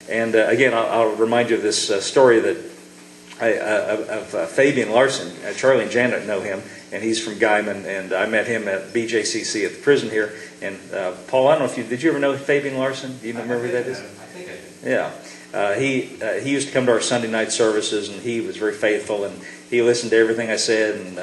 And again, I'll remind you of this story that of Fabian Larson. Charlie and Janet know him, and he's from Guyman, and I met him at BJCC at the prison here. And Paul, I don't know if did you ever know Fabian Larson? Do you remember who that is? I think I did. Yeah. He used to come to our Sunday night services, and he was very faithful, and he listened to everything I said, and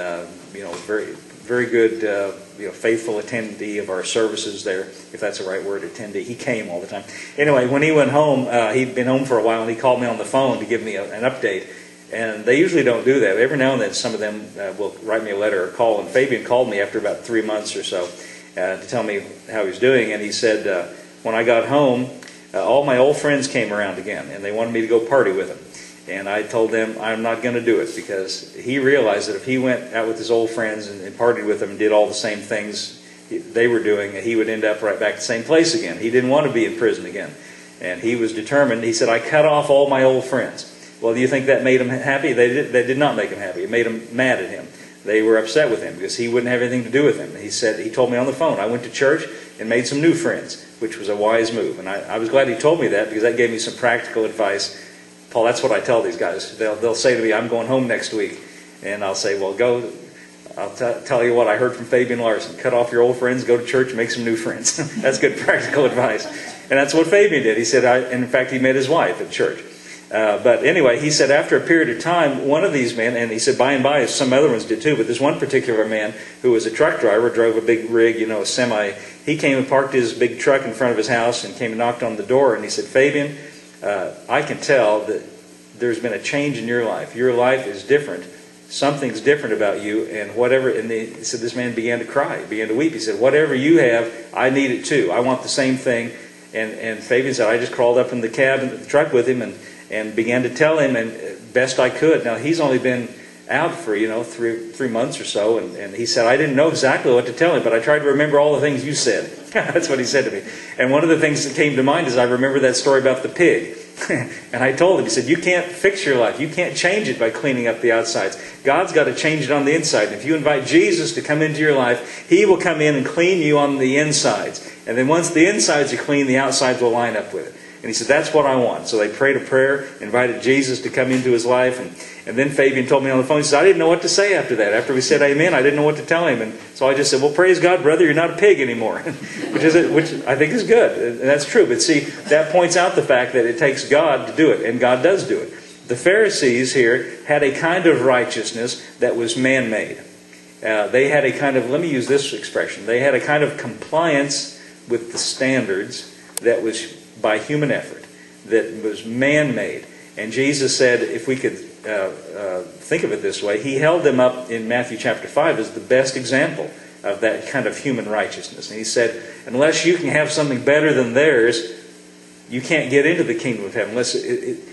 very good, faithful attendee of our services there, if that's the right word, attendee. He came all the time. Anyway, when he went home, he'd been home for a while, and he called me on the phone to give me an update. And they usually don't do that. Every now and then, some of them will write me a letter or call. And Fabian called me after about 3 months or so to tell me how he was doing. And he said, when I got home, all my old friends came around again, and they wanted me to go party with them. And I told them I'm not going to do it, because he realized that if he went out with his old friends and partied with them and did all the same things they were doing, he would end up right back at the same place again. He didn't want to be in prison again. And he was determined. He said, I cut off all my old friends. Well, do you think that made him happy? They did not make him happy. It made them mad at him. They were upset with him because he wouldn't have anything to do with them. He told me on the phone, I went to church and made some new friends, which was a wise move. And I was glad he told me that, because that gave me some practical advice. Paul, that's what I tell these guys. They'll say to me, I'm going home next week. And I'll say, well, go. I'll tell you what I heard from Fabian Larson. Cut off your old friends, go to church, and make some new friends. That's good practical advice. And that's what Fabian did. He said, and in fact, he met his wife at church. But anyway, he said after a period of time, one of these men, and he said by and by some other ones did too, but this one particular man who was a truck driver, drove a big rig, a semi, he came and parked his big truck in front of his house and came and knocked on the door, and he said, Fabian, I can tell that there's been a change in your life. Your life is different. Something's different about you, and whatever, and he said this man began to cry, began to weep. He said, whatever you have, I need it too. I want the same thing. And Fabian said, I just crawled up in the cab and the truck with him and began to tell him, and best I could. Now, he's only been out for, 3 months or so, and he said, I didn't know exactly what to tell him, but I tried to remember all the things you said. That's what he said to me. And one of the things that came to mind is I remember that story about the pig. And I told him, he said, you can't fix your life. You can't change it by cleaning up the outsides. God's got to change it on the inside. And if you invite Jesus to come into your life, He will come in and clean you on the insides. And then once the insides are clean, the outsides will line up with it. And he said, that's what I want. So they prayed a prayer, invited Jesus to come into his life. And then Fabian told me on the phone, he said, I didn't know what to say after that. After we said amen, I didn't know what to tell him. And so I just said, well, praise God, brother, you're not a pig anymore. which I think is good. And that's true. But see, that points out the fact that it takes God to do it. And God does do it. The Pharisees here had a kind of righteousness that was man-made. They had a kind of, let me use this expression, they had a kind of compliance with the standards that was by human effort, that was man-made. And Jesus said, if we could think of it this way, He held them up in Matthew chapter 5 as the best example of that kind of human righteousness. And He said, unless you can have something better than theirs, you can't get into the kingdom of heaven. Unless,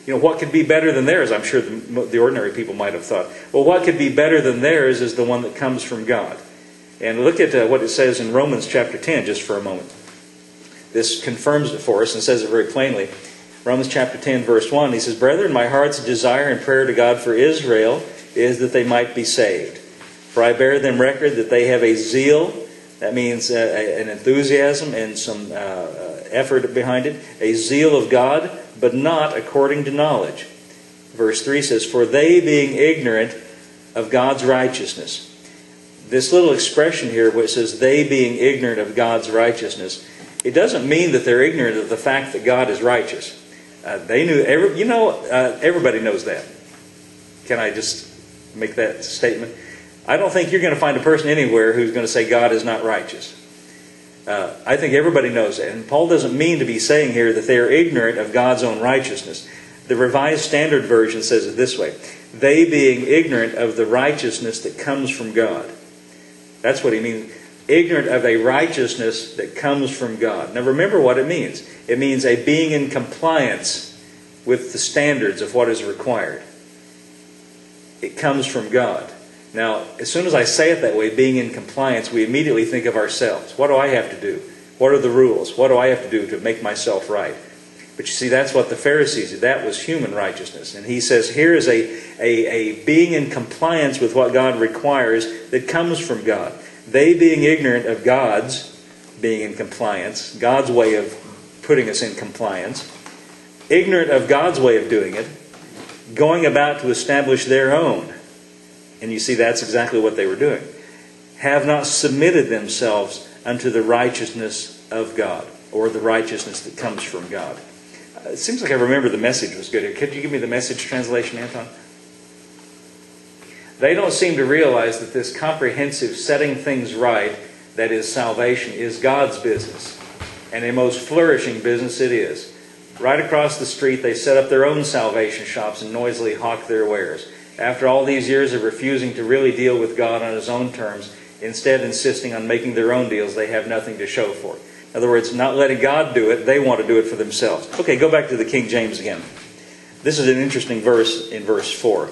what could be better than theirs? I'm sure the ordinary people might have thought, well, what could be better than theirs is the one that comes from God. And look at what it says in Romans chapter 10 just for a moment. This confirms it for us and says it very plainly. Romans chapter 10 verse 1, he says, Brethren, my heart's desire and prayer to God for Israel is that they might be saved. For I bear them record that they have a zeal, that means an enthusiasm and some effort behind it, a zeal of God, but not according to knowledge. Verse 3 says, For they being ignorant of God's righteousness. This little expression here where it says, they being ignorant of God's righteousness, it doesn't mean that they're ignorant of the fact that God is righteous. They knew, everybody knows that. Can I just make that statement? I don't think you're going to find a person anywhere who's going to say God is not righteous. I think everybody knows that. And Paul doesn't mean to be saying here that they are ignorant of God's own righteousness. The Revised Standard Version says it this way. They being ignorant of the righteousness that comes from God. That's what he means. Ignorant of a righteousness that comes from God. Now remember what it means. It means a being in compliance with the standards of what is required. It comes from God. Now, as soon as I say it that way, being in compliance, we immediately think of ourselves. What do I have to do? What are the rules? What do I have to do to make myself right? But you see, that's what the Pharisees did. That was human righteousness. And he says here is a being in compliance with what God requires that comes from God. They being ignorant of God's being in compliance, God's way of putting us in compliance, ignorant of God's way of doing it, going about to establish their own. And you see, that's exactly what they were doing. Have not submitted themselves unto the righteousness of God, or the righteousness that comes from God. It seems like I remember the Message was good here. Could you give me the Message translation, Anton? They don't seem to realize that this comprehensive setting things right, that is salvation, is God's business. And a most flourishing business it is. Right across the street, they set up their own salvation shops and noisily hawk their wares. After all these years of refusing to really deal with God on His own terms, instead insisting on making their own deals, they have nothing to show for it. In other words, not letting God do it, they want to do it for themselves. Okay, go back to the King James again. This is an interesting verse in verse 4.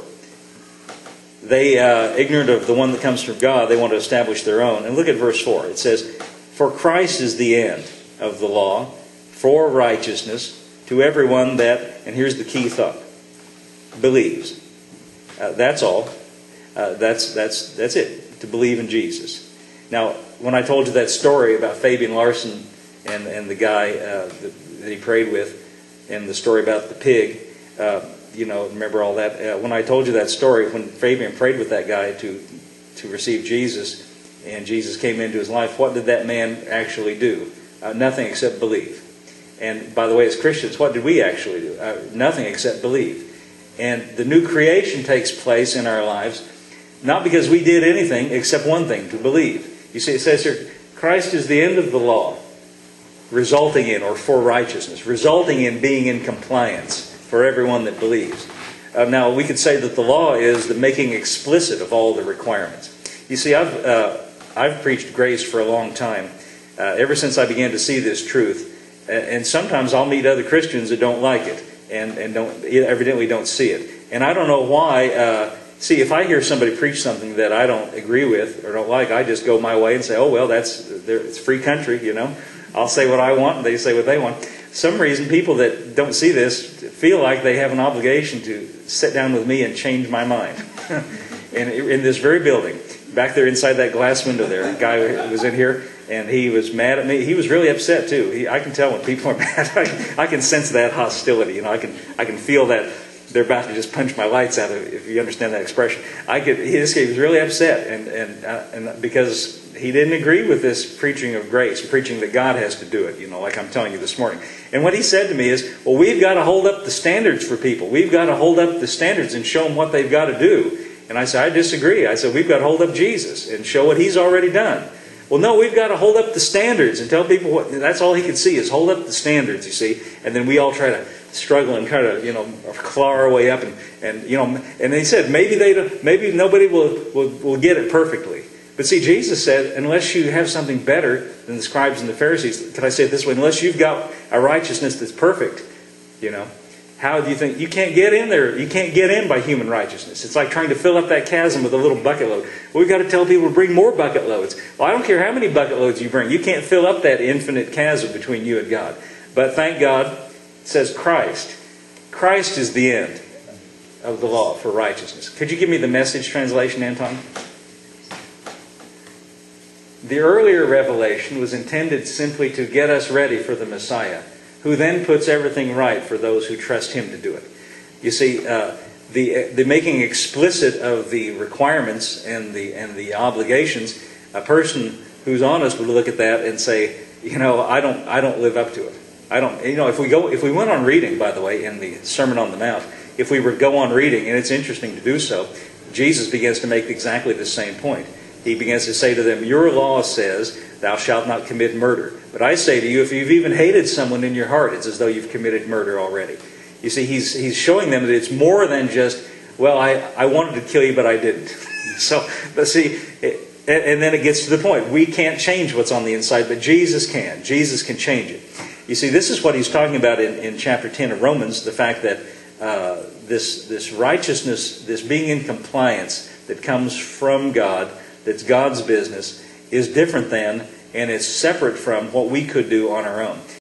They, ignorant of the one that comes from God, they want to establish their own. And look at verse 4. It says, "For Christ is the end of the law, for righteousness, to everyone that," and here's the key thought, "believes." That's all. That's it, to believe in Jesus. Now, when I told you that story about Fabian Larson and the guy that he prayed with, and the story about the pig, remember all that? When I told you that story, when Fabian prayed with that guy to receive Jesus, and Jesus came into his life, what did that man actually do? Nothing except believe. And by the way, as Christians, what did we actually do? Nothing except believe. And the new creation takes place in our lives, not because we did anything except one thing, to believe. You see, it says here, Christ is the end of the law, resulting in, or for righteousness, resulting in being in compliance for everyone that believes. Now, we could say that the law is the making explicit of all the requirements. You see, I've preached grace for a long time, ever since I began to see this truth. And sometimes I'll meet other Christians that don't like it, and evidently don't see it. And I don't know why. See, if I hear somebody preach something that I don't agree with or don't like, I just go my way and say, "Oh well, it's free country, you know. I'll say what I want, and they say what they want." Some reason, people that don't see this feel like they have an obligation to sit down with me and change my mind. And in this very building, back there inside that glass window there, a guy was in here, and he was mad at me. He was really upset too. I can tell when people are mad. I can sense that hostility. You know, I can feel that they're about to just punch my lights out, if you understand that expression. He was really upset, and because he didn't agree with this preaching of grace, preaching that God has to do it, you know, like I'm telling you this morning. And what he said to me is, well, we've got to hold up the standards for people. We've got to hold up the standards and show them what they've got to do. And I said, I disagree. I said, we've got to hold up Jesus and show what He's already done. Well, no, we've got to hold up the standards and tell people what. That's all he could see, is hold up the standards, you see. And then we all try to struggle and try to, claw our way up. And he said, maybe nobody will get it perfectly. But see, Jesus said, unless you have something better than the scribes and the Pharisees, can I say it this way? Unless you've got a righteousness that's perfect, how do you think? You can't get in there. You can't get in by human righteousness. It's like trying to fill up that chasm with a little bucket load. Well, we've got to tell people to bring more bucket loads. Well, I don't care how many bucket loads you bring. You can't fill up that infinite chasm between you and God. But thank God, it says Christ. Christ is the end of the law for righteousness. Could you give me the Message translation, Anton? The earlier revelation was intended simply to get us ready for the Messiah, who then puts everything right for those who trust Him to do it. You see, the making explicit of the requirements and the obligations, a person who's honest would look at that and say, I don't live up to it. I don't. If we went on reading, by the way, in the Sermon on the Mount, if we were to go on reading, and it's interesting to do so, Jesus begins to make exactly the same point. He begins to say to them, your law says, thou shalt not commit murder. But I say to you, if you've even hated someone in your heart, it's as though you've committed murder already. You see, he's showing them that it's more than just, well, I wanted to kill you, but I didn't. But see, and then it gets to the point. We can't change what's on the inside, but Jesus can. Jesus can change it. You see, this is what he's talking about in chapter 10 of Romans, the fact that this righteousness, this being in compliance that comes from God, that's God's business, is different than, and is separate from what we could do on our own.